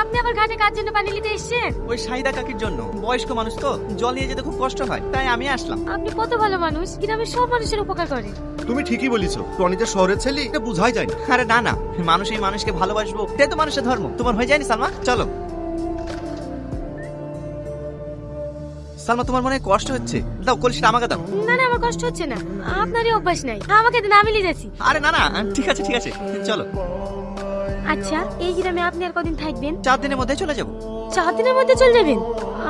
আপনি আবার ঘাটে কার জন্য পানি নিতে এসেছেন? ওই শাহিদা কাকির জন্য, বয়স্ক মানুষ তো জল নিয়ে যেতে খুব কষ্ট হয়, তাই আমি আসলাম। আপনি কত ভালো মানুষ, গ্রামের সব মানুষের উপকার করেন। তুমি ঠিকই বলেছো, টনি যে শহরের ছেলে এটা বুঝাই যায় না। আরে না না, মানুষ এই মানুষকে ভালোবাসবো, এটাই তো মানুষের ধর্ম। তোমার হয়ে যায়নি সালমা? চলো। সালমা, তোমার মনে হয় কষ্ট হচ্ছে, দাও কলসিটা আমাকে দাও। না না, আমার কষ্ট হচ্ছে না, আপনারই অভ্যাস নাই, আমাকে দেন, আমি নিয়ে যাচ্ছি। আরে না না, ঠিক আছে ঠিক আছে, চলো। আচ্ছা, এই গ্রামে আপনি আর কদিন থাকবেন? 4 দিনের মধ্যে চলে যাবো। 4 দিনের মধ্যে চলে যাবেন?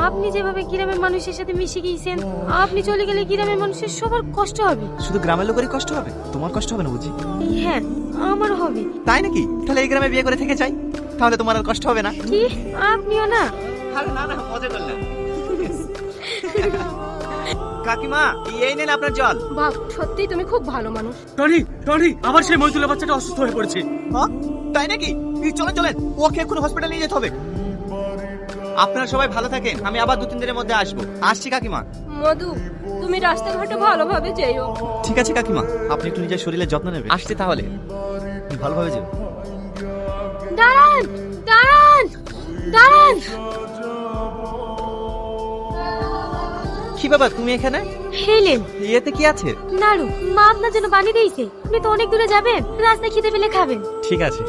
আপনি যেভাবে গ্রামের মানুষের সাথে মিশে গিয়েছেন, আপনি চলে গেলে গ্রামের মানুষের সবার কষ্ট হবে। শুধু গ্রামের লোকেরই কষ্ট হবে, তোমার কষ্ট হবে না বুঝি? হ্যাঁ, আমারও হবে। তাই নাকি? তাহলে এই গ্রামে বিয়ে করে থেকে যাই, তাহলে তোমার আর কষ্ট হবে না। কি আপনিও না? আরে না না, মজা করলাম। কাকিমা, এই নেন আপনার জল। বাপ, সত্যি তুমি খুব ভালো মানুষ। টনি টনি, আবার সেই মজদুলের বাচ্চাটা অসুস্থ হয়ে পড়েছে। হ্যাঁ, তাই নাকি? চলেন চলেন, ওকে এখন হসপিটালে নিয়ে যেতে হবে। আপনারা সবাই ভালো থাকেন, আমি আবার 2-3 দিনের মধ্যে আসবো। আসছি কাকিমা। মধু, তুমি রাস্তাঘাটে ভালোভাবে যেও। ঠিক আছে কাকিমা, আপনি একটু নিজের শরীরের যত্ন নেবেন। আসছি তাহলে, ভালোভাবে যাও। দাঁড়ান দাঁড়ান দাঁড়ান। কি বাবা, তুমি এখানে? হেলেন, এতে কি আছে? নাড়ু, মা আপনার জন্য বানিয়ে দিয়েছে। আপনি তো অনেক দূরে যাবেন, রাস্তায় খিদে পেলে খাবেন। ঠিক আছে।